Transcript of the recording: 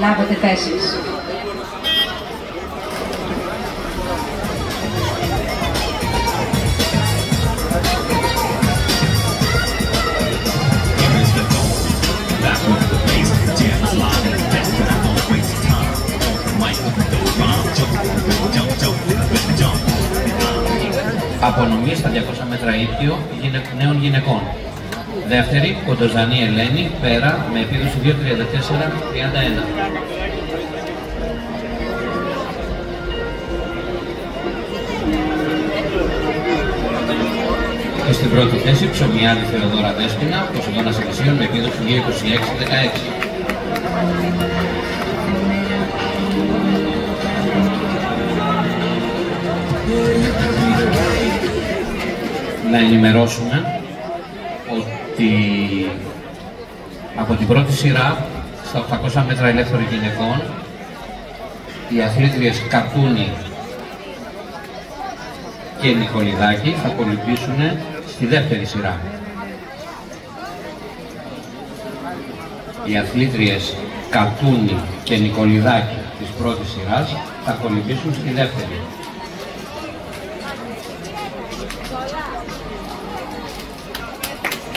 Λάβετε θέσεις. Απονομή στα 200 μέτρα ύπτιο νέων γυναικών. Δεύτερη, Κοντοζανή Ελένη, πέρα, με επίδοση 2.34-31. Και στην πρώτη θέση, Ψωμιάδη Θεοδώρα Δέσποινα, Ποσειδώνας Εκκλησίων, με επίδοση 2.26-16. Να ενημερώσουμε ότι από την πρώτη σειρά στα 800 μέτρα ελεύθερων γυναικών οι αθλήτριες Κατούνη και Νικολιδάκη θα κολυμπήσουν στη δεύτερη σειρά. Οι αθλήτριες Κατούνη και Νικολιδάκη της πρώτης σειράς θα κολυμπήσουν στη δεύτερη.